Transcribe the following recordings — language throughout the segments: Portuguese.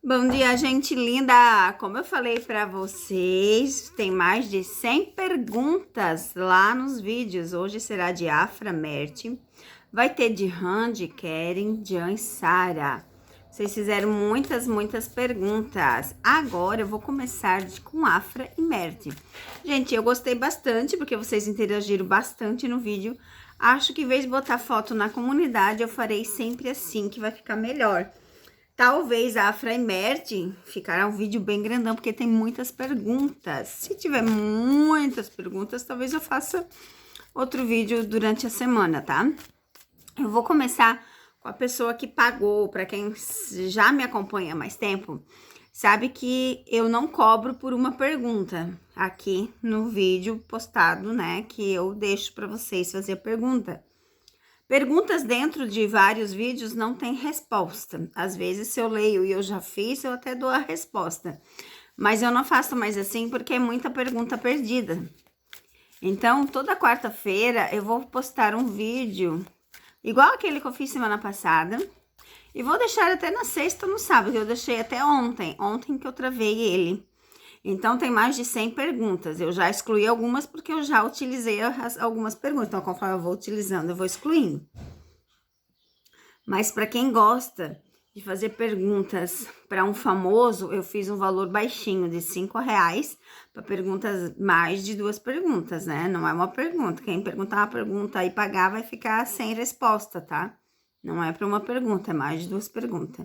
Bom dia, gente linda! Como eu falei para vocês, tem mais de 100 perguntas lá nos vídeos. Hoje será de Afra Mert, vai ter de Han, de Keren, Jan e Sara. Vocês fizeram muitas perguntas. Agora eu vou começar com Afra e Mert. Gente, eu gostei bastante porque vocês interagiram bastante no vídeo. Acho que em vez de botar foto na comunidade, eu farei sempre assim, que vai ficar melhor. Talvez a Afra e Mert ficará um vídeo bem grandão, porque tem muitas perguntas. Se tiver muitas perguntas, talvez eu faça outro vídeo durante a semana, tá? Eu vou começar com a pessoa que pagou. Para quem já me acompanha há mais tempo, sabe que eu não cobro por uma pergunta aqui no vídeo postado, né? Que eu deixo para vocês fazer a pergunta. Perguntas dentro de vários vídeos não tem resposta. Às vezes, se eu leio e eu já fiz, eu até dou a resposta. Mas eu não faço mais assim porque é muita pergunta perdida. Então, toda quarta-feira eu vou postar um vídeo igual aquele que eu fiz semana passada. E vou deixar até na sexta ou no sábado, que eu deixei até ontem. Ontem que eu travei ele. Então, tem mais de 100 perguntas. Eu já excluí algumas porque eu já utilizei algumas perguntas. Então, conforme eu vou utilizando, eu vou excluindo. Mas para quem gosta de fazer perguntas para um famoso, eu fiz um valor baixinho de R$5 para perguntas, mais de 2 perguntas, né? Não é uma pergunta. Quem perguntar uma pergunta e pagar vai ficar sem resposta, tá? Não é para uma pergunta, é mais de 2 perguntas.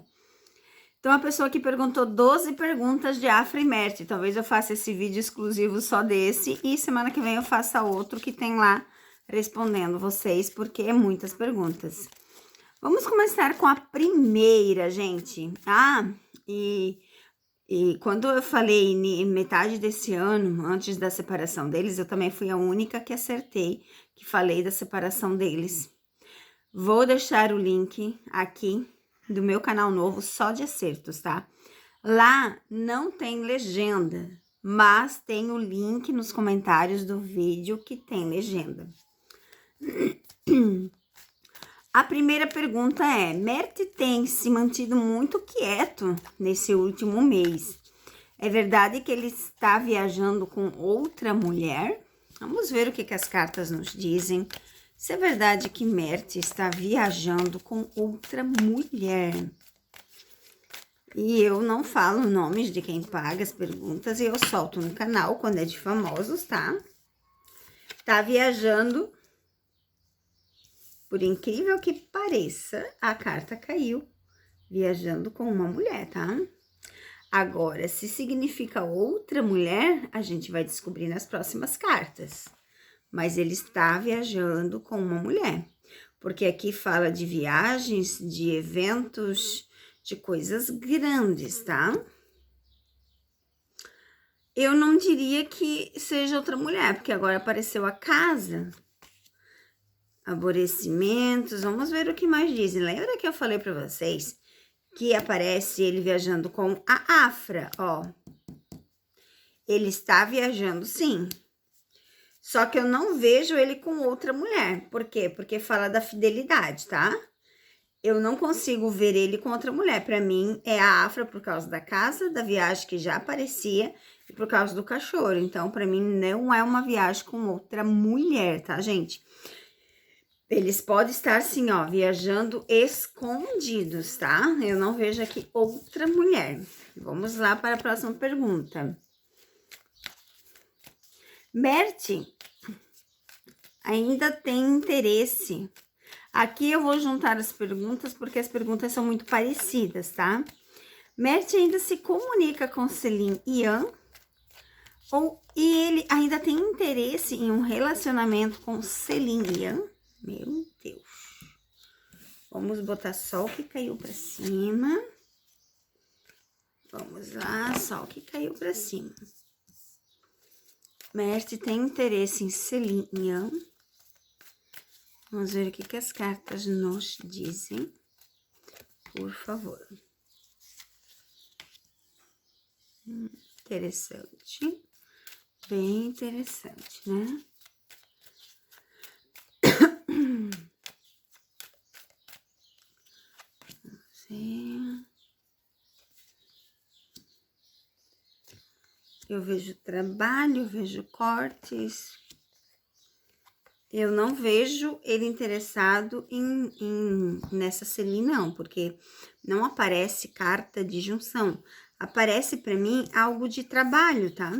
Então, a pessoa que perguntou 12 perguntas de Afra e Mert. Talvez eu faça esse vídeo exclusivo só desse e semana que vem eu faça outro que tem lá respondendo vocês, porque é muitas perguntas. Vamos começar com a primeira, gente. E quando eu falei em metade desse ano, antes da separação deles, eu também fui a única que acertei, que falei da separação deles. Vou deixar o link aqui do meu canal novo só de acertos, tá? Lá não tem legenda, mas tem o link nos comentários do vídeo que tem legenda. A primeira pergunta é: Mert tem se mantido muito quieto nesse último mês. É verdade que ele está viajando com outra mulher? Vamos ver o que as cartas nos dizem. Se é verdade que Mert está viajando com outra mulher. E eu não falo nomes de quem paga as perguntas e eu solto no canal quando é de famosos, tá? Tá viajando. Por incrível que pareça, a carta caiu viajando com uma mulher, tá? Agora, se significa outra mulher, a gente vai descobrir nas próximas cartas. Mas ele está viajando com uma mulher. Porque aqui fala de viagens, de eventos, de coisas grandes, tá? Eu não diria que seja outra mulher, porque agora apareceu a casa. Aborrecimentos, vamos ver o que mais dizem. Lembra que eu falei para vocês que aparece ele viajando com a Afra, ó. Ele está viajando, sim. Só que eu não vejo ele com outra mulher. Por quê? Porque fala da fidelidade, tá? Eu não consigo ver ele com outra mulher. Para mim, é a Afra por causa da casa, da viagem que já aparecia e por causa do cachorro. Então, para mim, não é uma viagem com outra mulher, tá, gente? Eles podem estar, sim, ó, viajando escondidos, tá? Eu não vejo aqui outra mulher. Vamos lá para a próxima pergunta. Mert ainda tem interesse. Aqui eu vou juntar as perguntas, porque as perguntas são muito parecidas, tá? Mert ainda se comunica com Celine e Ian? E ele ainda tem interesse em um relacionamento com Celine e Ian? Meu Deus. Vamos botar só o que caiu pra cima. Vamos lá, só o que caiu pra cima. Mert tem interesse em Celine e Ian? Vamos ver o que as cartas nos dizem, por favor. Interessante. Bem interessante, né? Vamos ver. Eu vejo trabalho, eu vejo cortes. Eu não vejo ele interessado nessa Celine, não, porque não aparece carta de junção. Aparece para mim algo de trabalho, tá?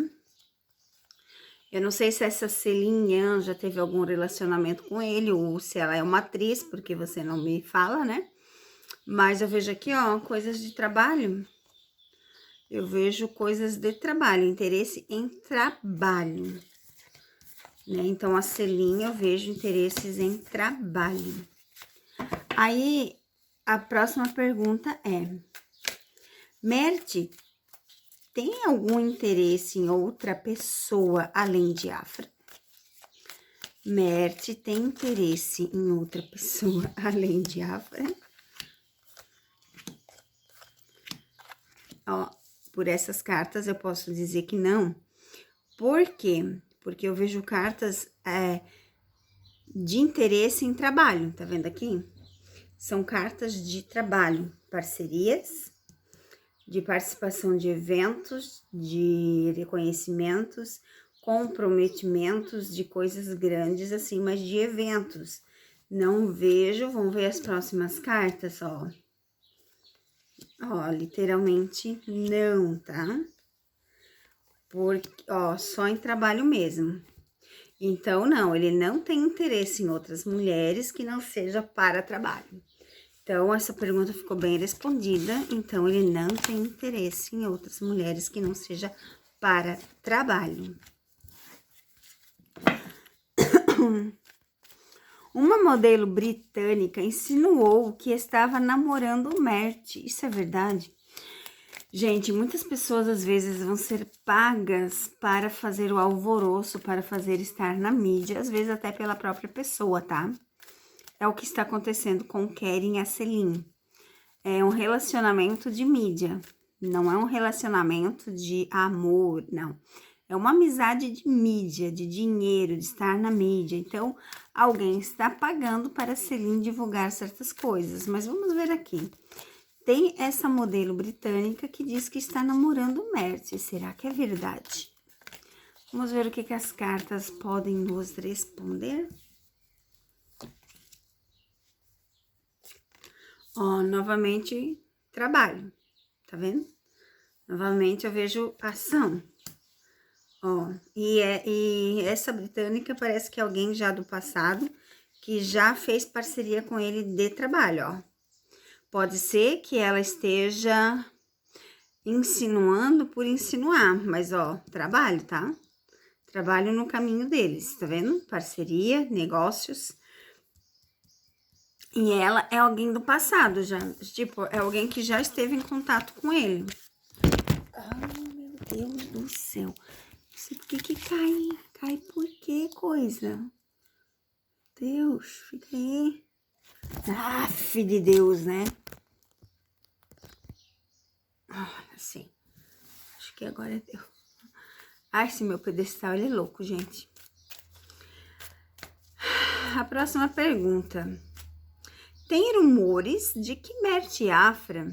Eu não sei se essa Celine já teve algum relacionamento com ele, ou se ela é uma atriz, porque você não me fala, né? Mas eu vejo aqui, ó, coisas de trabalho. Eu vejo coisas de trabalho, interesse em trabalho, né? Então, a Celine, eu vejo interesses em trabalho. Aí, a próxima pergunta é: Mert tem algum interesse em outra pessoa além de Afra? Mert tem interesse em outra pessoa além de Afra? Ó, por essas cartas eu posso dizer que não. Por quê? Porque eu vejo cartas de interesse em trabalho, tá vendo aqui? São cartas de trabalho, parcerias, de participação de eventos, de reconhecimentos, comprometimentos de coisas grandes, assim, mas de eventos. Não vejo, vamos ver as próximas cartas, ó. Ó, literalmente não, tá? Porque, ó, só em trabalho mesmo. Então, não, ele não tem interesse em outras mulheres que não seja para trabalho. Então, essa pergunta ficou bem respondida. Então, ele não tem interesse em outras mulheres que não seja para trabalho. Uma modelo britânica insinuou que estava namorando o Mert. Isso é verdade? Gente, muitas pessoas às vezes vão ser pagas para fazer o alvoroço, para fazer estar na mídia, às vezes até pela própria pessoa, tá? É o que está acontecendo com Keren e a Celine. É um relacionamento de mídia, não é um relacionamento de amor, não. É uma amizade de mídia, de dinheiro, de estar na mídia. Então, alguém está pagando para a Celine divulgar certas coisas. Mas vamos ver aqui. Tem essa modelo britânica que diz que está namorando o Mert. Será que é verdade? Vamos ver o que as cartas podem nos responder. Ó, novamente, trabalho, tá vendo? Novamente eu vejo ação. Ó, e essa britânica parece que é alguém já do passado que já fez parceria com ele de trabalho, ó. Pode ser que ela esteja insinuando por insinuar, mas ó, trabalho, tá? Trabalho no caminho deles, tá vendo? Parceria, negócios. E ela é alguém do passado já, tipo, é alguém que já esteve em contato com ele. Ai, meu Deus do céu. Não sei por que cai. Cai por que coisa? Deus, fica aí. Aff, de Deus, né? Assim. Acho que agora deu. Ai, esse meu pedestal, ele é louco, gente. A próxima pergunta. Tem rumores de que Mert e Afra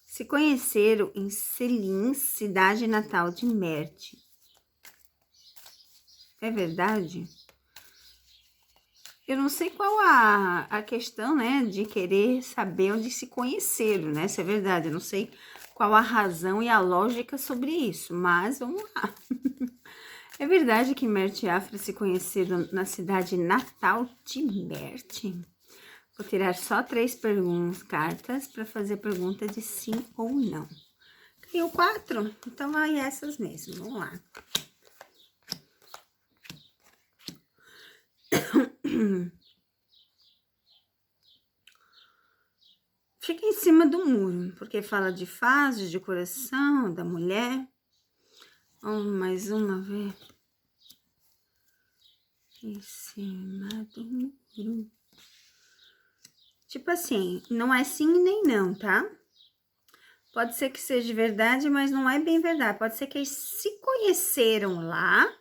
se conheceram em Celine, cidade natal de Mert. É verdade? Eu não sei qual a questão, né, de querer saber onde se conheceram, né? Se é verdade, eu não sei qual a razão e a lógica sobre isso, mas vamos lá. É verdade que Mert e Afra se conheceram na cidade natal de Mert? Vou tirar só 3 cartas para fazer pergunta de sim ou não. Caiu 4, então vai essas mesmo, vamos lá. Fica em cima do muro, porque fala de fase, de coração, da mulher. Vamos mais uma vez. Em cima do muro. Tipo assim, não é sim nem não, tá? Pode ser que seja verdade, mas não é bem verdade. Pode ser que eles se conheceram lá.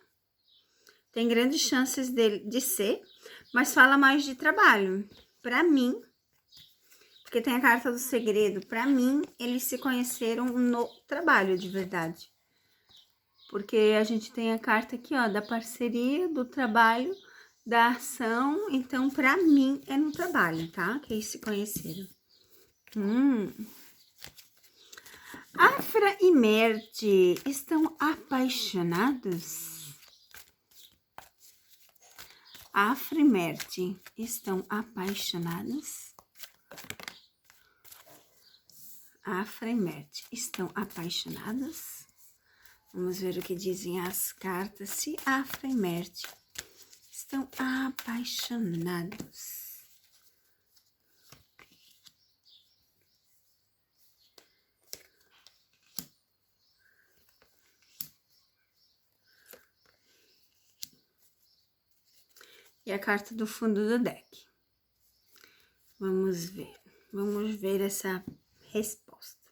Tem grandes chances de ser, mas fala mais de trabalho. Pra mim, porque tem a carta do segredo. Pra mim, eles se conheceram no trabalho de verdade. Porque a gente tem a carta aqui, ó, da parceria, do trabalho, da ação. Então, pra mim, é no trabalho, tá? Que eles se conheceram. Afra e Merte estão apaixonados? Afra e Merte estão apaixonados? Afra e Merte estão apaixonados? Vamos ver o que dizem as cartas. Se Afra e Merte estão apaixonados. E a carta do fundo do deck. Vamos ver essa resposta.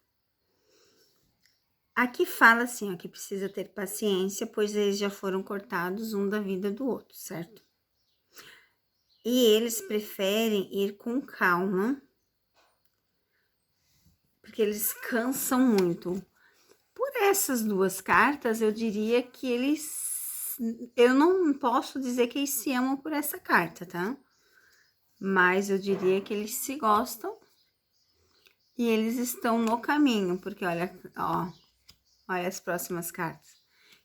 Aqui fala assim, ó, que precisa ter paciência, pois eles já foram cortados um da vida do outro, certo? E eles preferem ir com calma, porque eles cansam muito. Por essas duas cartas, eu diria que eu não posso dizer que eles se amam por essa carta, tá? Mas eu diria que eles se gostam e eles estão no caminho, porque olha, ó, olha as próximas cartas.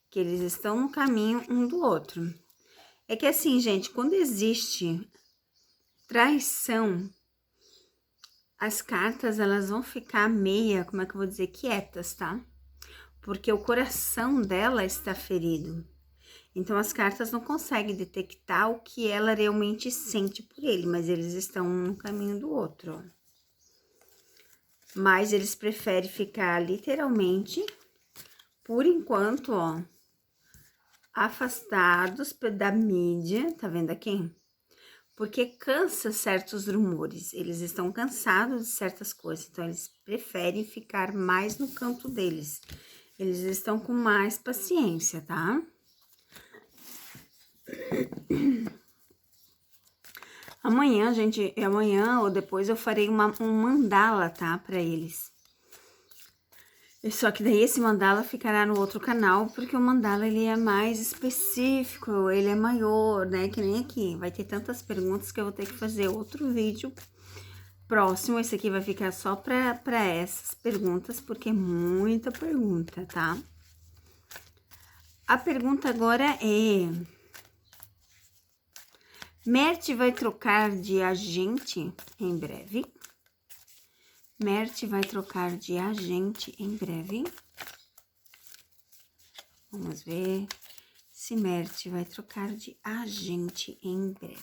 Que eles estão no caminho um do outro. É que assim, gente, quando existe traição, as cartas, elas vão ficar meia, como é que eu vou dizer, quietas, tá? Porque o coração dela está ferido. Então, as cartas não conseguem detectar o que ela realmente sente por ele, mas eles estão um no caminho do outro, ó. Mas eles preferem ficar literalmente, por enquanto, ó, afastados da mídia, tá vendo aqui? Porque cansa certos rumores, eles estão cansados de certas coisas, então eles preferem ficar mais no canto deles. Eles estão com mais paciência, tá? Amanhã, gente, amanhã ou depois eu farei um mandala, tá? Pra eles. Só que daí esse mandala ficará no outro canal, porque o mandala ele é mais específico, ele é maior, né? Que nem aqui. Vai ter tantas perguntas que eu vou ter que fazer outro vídeo próximo. Esse aqui vai ficar só pra essas perguntas, porque é muita pergunta, tá? A pergunta agora é: Merte vai trocar de agente em breve? Merte vai trocar de agente em breve? Vamos ver se Merte vai trocar de agente em breve.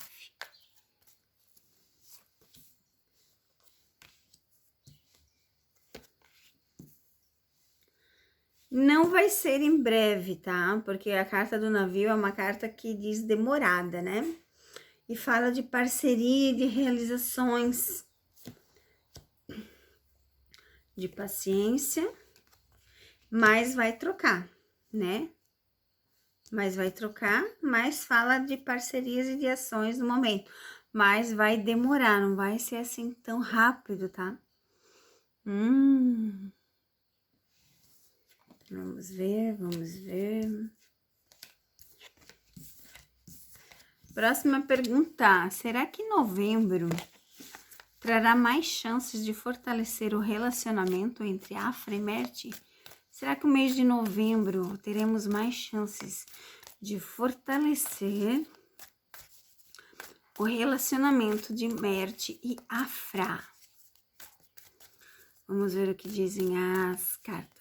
Não vai ser em breve, tá? Porque a carta do navio é uma carta que diz demorada, né? E fala de parceria e de realizações, de paciência, mas vai trocar, né? Mas vai trocar, mas fala de parcerias e de ações no momento. Mas vai demorar, não vai ser assim tão rápido, tá? Vamos ver, vamos ver. Próxima pergunta: será que novembro trará mais chances de fortalecer o relacionamento entre Afra e Merte? Será que o mês de novembro teremos mais chances de fortalecer o relacionamento de Merte e Afra? Vamos ver o que dizem as cartas.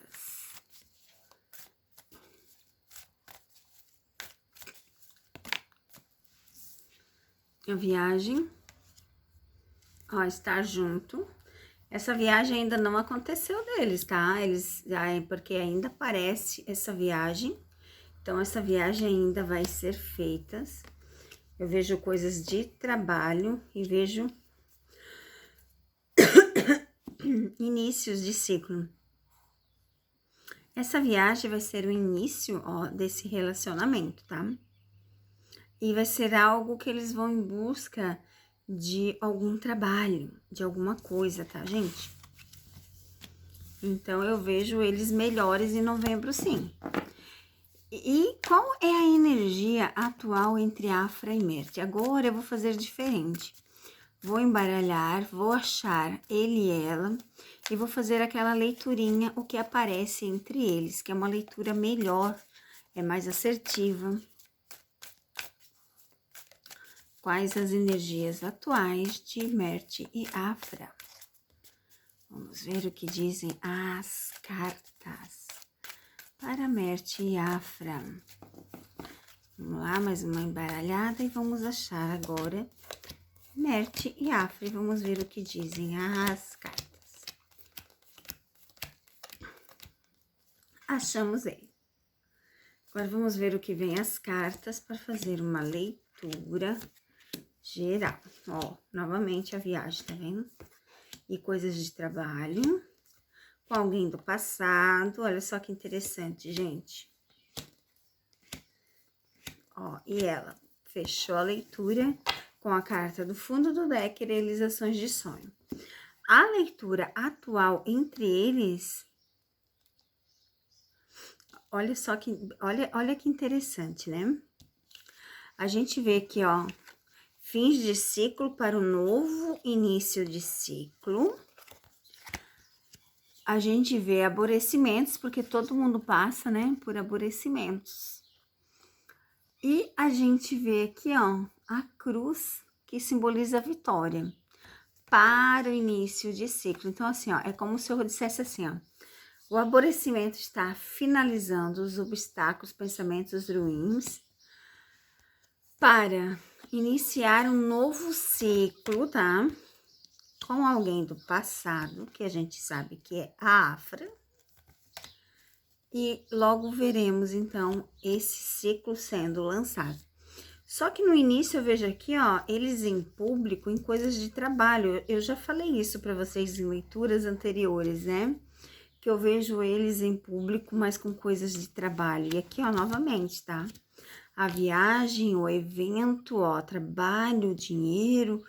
A viagem, ó, estar junto. Essa viagem ainda não aconteceu deles, tá? Porque ainda aparece essa viagem. Então, essa viagem ainda vai ser feita. Eu vejo coisas de trabalho e vejo inícios de ciclo. Essa viagem vai ser o início, ó, desse relacionamento, tá? E vai ser algo que eles vão em busca de algum trabalho, de alguma coisa, tá, gente? Então, eu vejo eles melhores em novembro, sim. E qual é a energia atual entre Afra e Merte? Agora eu vou fazer diferente. Vou embaralhar, vou achar ele e ela e vou fazer aquela leiturinha, o que aparece entre eles, que é uma leitura melhor, é mais assertiva. Quais as energias atuais de Merte e Afra? Vamos ver o que dizem as cartas para Merte e Afra. Vamos lá, mais uma embaralhada e vamos achar agora Merte e Afra. Vamos ver o que dizem as cartas. Achamos ele. Agora vamos ver o que vem as cartas para fazer uma leitura geral. Ó, novamente a viagem, tá vendo? E coisas de trabalho com alguém do passado. Olha só que interessante, gente. Ó, e ela fechou a leitura com a carta do fundo do deck, realizações de sonho. A leitura atual entre eles, olha só que, olha que interessante, né? A gente vê aqui, ó, fins de ciclo para o novo início de ciclo. A gente vê aborrecimentos, porque todo mundo passa, né, por aborrecimentos. E a gente vê aqui, ó, a cruz, que simboliza a vitória para o início de ciclo. Então, assim, ó, é como se eu dissesse assim, ó, o aborrecimento está finalizando os obstáculos, pensamentos ruins, para iniciar um novo ciclo, tá? Com alguém do passado, que a gente sabe que é a Afra. E logo veremos, então, esse ciclo sendo lançado. Só que no início eu vejo aqui, ó, eles em público, em coisas de trabalho. Eu já falei isso para vocês em leituras anteriores, né? Que eu vejo eles em público, mas com coisas de trabalho. E aqui, ó, novamente, tá? A viagem, o evento, ó, trabalho, dinheiro,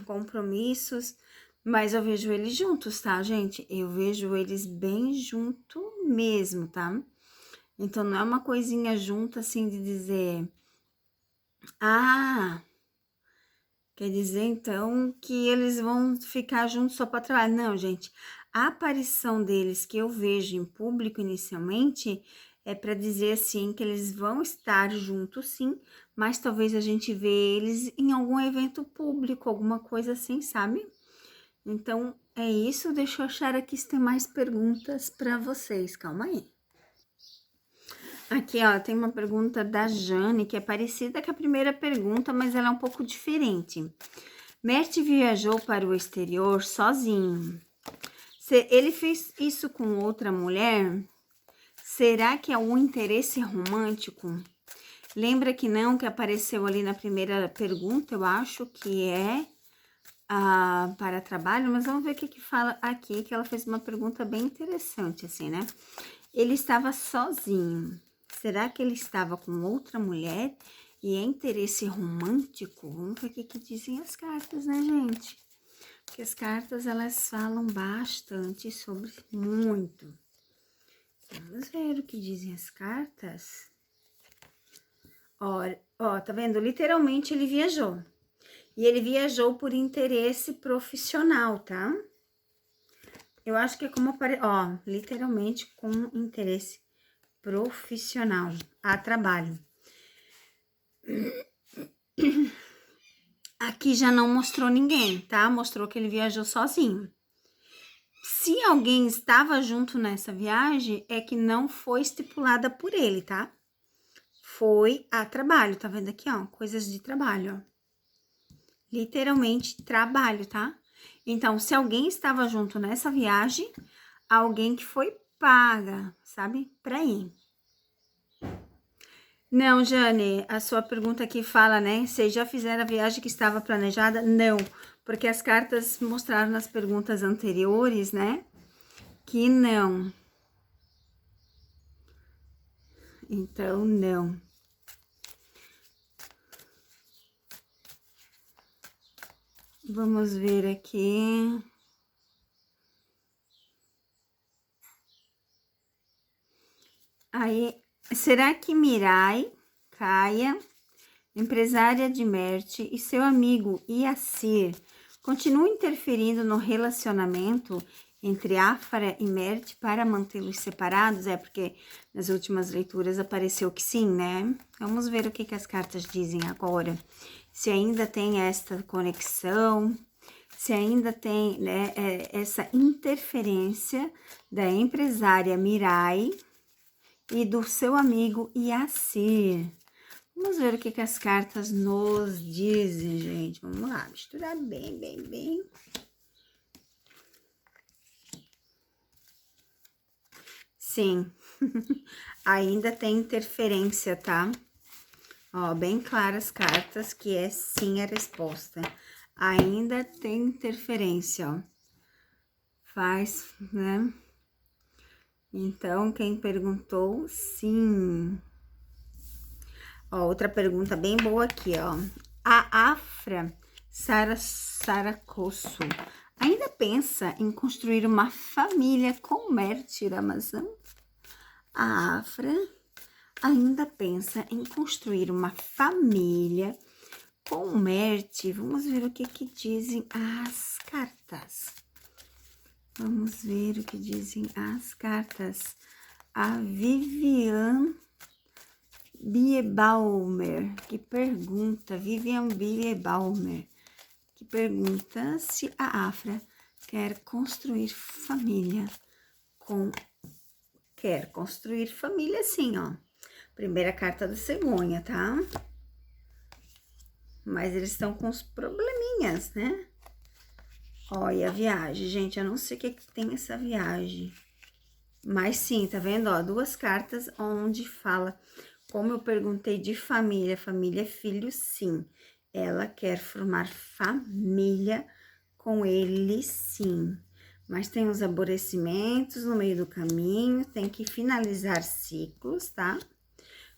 compromissos, mas eu vejo eles juntos, tá, gente? Eu vejo eles bem junto mesmo, tá? Então, não é uma coisinha junto, assim, de dizer... Ah, quer dizer, então, que eles vão ficar juntos só para trabalhar. Não, gente. A aparição deles que eu vejo em público inicialmente é para dizer, assim, que eles vão estar juntos, sim, mas talvez a gente vê eles em algum evento público, alguma coisa assim, sabe? Então, é isso. Deixa eu achar aqui se tem mais perguntas para vocês. Calma aí. Aqui, ó, tem uma pergunta da Jane, que é parecida com a primeira pergunta, mas ela é um pouco diferente. Merte viajou para o exterior sozinho. Se ele fez isso com outra mulher, será que é um interesse romântico? Lembra que não, que apareceu ali na primeira pergunta, eu acho que é para trabalho, mas vamos ver o que que fala aqui, que ela fez uma pergunta bem interessante, assim, né? Ele estava sozinho. Será que ele estava com outra mulher e é interesse romântico? Vamos ver o que que dizem as cartas, né, gente? Porque as cartas, elas falam bastante sobre muito. Vamos ver o que dizem as cartas. Ó, tá vendo? Literalmente ele viajou. E ele viajou por interesse profissional, tá? Eu acho que é como ó, literalmente com interesse profissional, a trabalho. Aqui já não mostrou ninguém, tá? Mostrou que ele viajou sozinho. Se alguém estava junto nessa viagem, é que não foi estipulada por ele, tá? Foi a trabalho, tá vendo aqui, ó? Coisas de trabalho, ó. Literalmente trabalho, tá? Então, se alguém estava junto nessa viagem, alguém que foi paga, sabe? Pra ir. Não, Jane, a sua pergunta aqui fala, né? Vocês já fizeram a viagem que estava planejada? Não, porque as cartas mostraram nas perguntas anteriores, né? Que não. Então, não. Vamos ver aqui. Aí, será que Mirai, Caia, empresária de Mert e seu amigo Yassir continuam interferindo no relacionamento entre Afra e Mert para mantê-los separados? É porque nas últimas leituras apareceu que sim, né? Vamos ver o que as cartas dizem agora. Se ainda tem esta conexão, se ainda tem, né, essa interferência da empresária Mirai e do seu amigo Yassir. Vamos ver o que as cartas nos dizem, gente. Vamos lá, misturar bem, bem, bem. Sim, ainda tem interferência, tá? Ó, bem claras cartas que é sim a resposta. Ainda tem interferência, ó. Faz, né? Então, quem perguntou, sim. Ó, outra pergunta bem boa aqui, ó. A Afra Saracosso ainda pensa em construir uma família com Mert Ramazan? A Afra ainda pensa em construir uma família com Mert. Vamos ver o que dizem as cartas. Vamos ver o que dizem as cartas. A Vivian Biebaumer, que pergunta, Vivian Biebaumer, que pergunta se a Afra quer construir família Quer construir família sim, ó. Primeira carta da cegonha, tá? Mas eles estão com os probleminhas, né? Olha a viagem, gente, eu não sei o que tem essa viagem. Mas sim, tá vendo, ó, duas cartas onde fala, como eu perguntei de família, família é filho, sim. Ela quer formar família com ele, sim. Mas tem os aborrecimentos no meio do caminho, tem que finalizar ciclos, tá?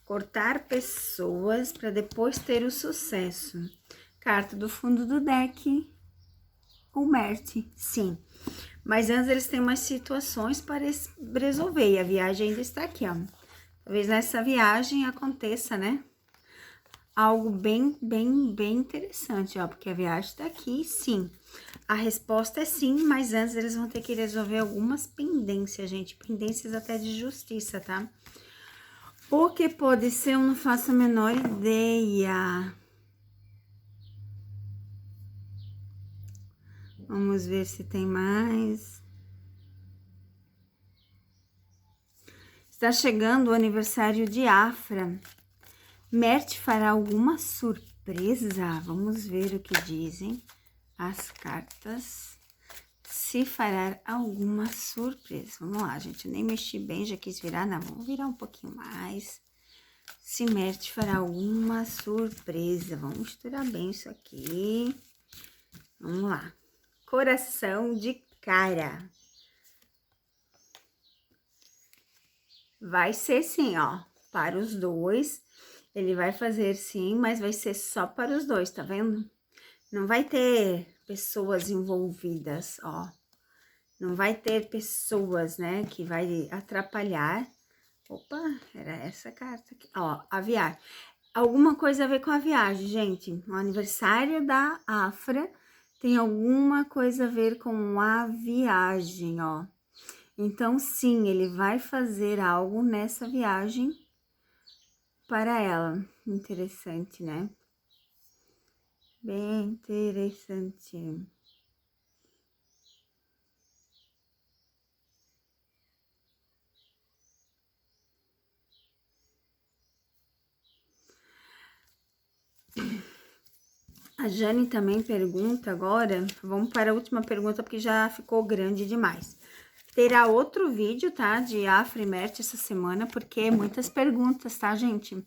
Cortar pessoas para depois ter o sucesso. Carta do fundo do deck, o Mert, sim. Mas antes eles têm umas situações para resolver e a viagem ainda está aqui, ó. Talvez nessa viagem aconteça, né? Algo bem interessante, ó. Porque a viagem está aqui, sim. A resposta é sim, mas antes eles vão ter que resolver algumas pendências, gente. Pendências até de justiça, tá? O que pode ser, eu não faço a menor ideia. Vamos ver se tem mais. Está chegando o aniversário de Afra. Mert fará alguma surpresa? Vamos ver o que dizem as cartas. Se fará alguma surpresa. Vamos lá, gente. Eu nem mexi bem, já quis virar. Não, vamos virar um pouquinho mais. Se Mert fará alguma surpresa. Vamos misturar bem isso aqui. Vamos lá. Coração de cara. Vai ser sim, ó. Para os dois. Ele vai fazer sim, mas vai ser só para os dois, tá vendo? Não vai ter pessoas envolvidas, ó. Não vai ter pessoas, né, que vai atrapalhar. Opa, era essa carta aqui. Ó, a viagem. Alguma coisa a ver com a viagem, gente. O aniversário da Afra tem alguma coisa a ver com a viagem, ó. Então, sim, ele vai fazer algo nessa viagem para ela. Interessante, né? Bem interessante. A Jane também pergunta agora, vamos para a última pergunta porque já ficou grande demais. Terá outro vídeo, tá, de Afra e Mert essa semana, porque é muitas perguntas, tá, gente?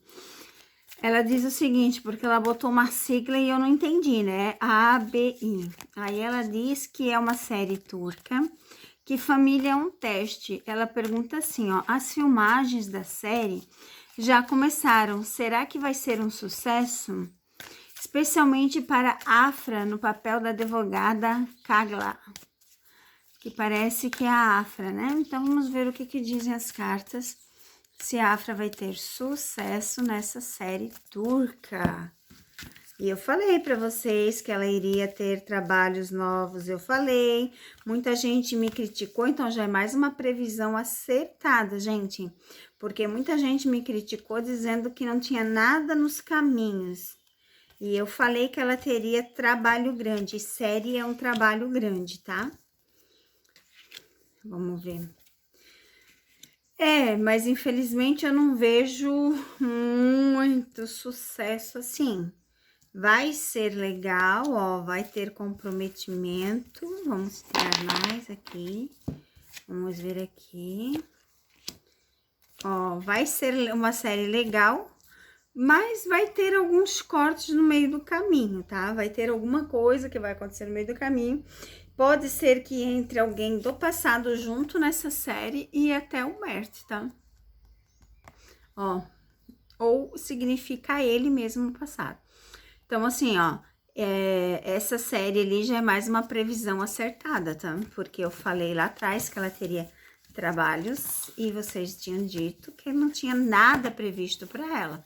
Ela diz o seguinte, porque ela botou uma sigla e eu não entendi, né? ABI. Aí ela diz que é uma série turca, que família é um teste. Ela pergunta assim, ó, as filmagens da série já começaram, será que vai ser um sucesso? Especialmente para Afra, no papel da advogada Kagla, que parece que é a Afra, né? Então, vamos ver o que dizem as cartas se a Afra vai ter sucesso nessa série turca. E eu falei para vocês que ela iria ter trabalhos novos, eu falei. Muita gente me criticou, então já é mais uma previsão acertada, gente. Porque muita gente me criticou dizendo que não tinha nada nos caminhos. E eu falei que ela teria trabalho grande. Série é um trabalho grande, tá? Vamos ver. Mas infelizmente eu não vejo muito sucesso assim. Vai ser legal, ó, vai ter comprometimento. Vamos tirar mais aqui. Vamos ver aqui. Ó, vai ser uma série legal, mas vai ter alguns cortes no meio do caminho, tá? Vai ter alguma coisa que vai acontecer no meio do caminho. Pode ser que entre alguém do passado junto nessa série e até o Mert, tá? Ó, ou significa ele mesmo no passado. Então, assim, ó, essa série ali já é mais uma previsão acertada, tá? Porque eu falei lá atrás que ela teria trabalhos e vocês tinham dito que não tinha nada previsto para ela.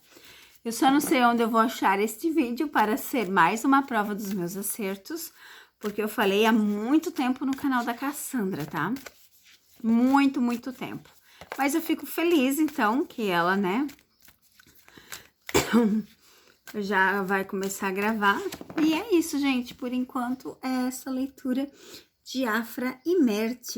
Eu só não sei onde eu vou achar este vídeo para ser mais uma prova dos meus acertos, porque eu falei há muito tempo no canal da Cassandra, tá? Muito, muito tempo. Mas eu fico feliz, então, que ela, né, já vai começar a gravar. E é isso, gente. Por enquanto, é essa leitura de Afra e Mert.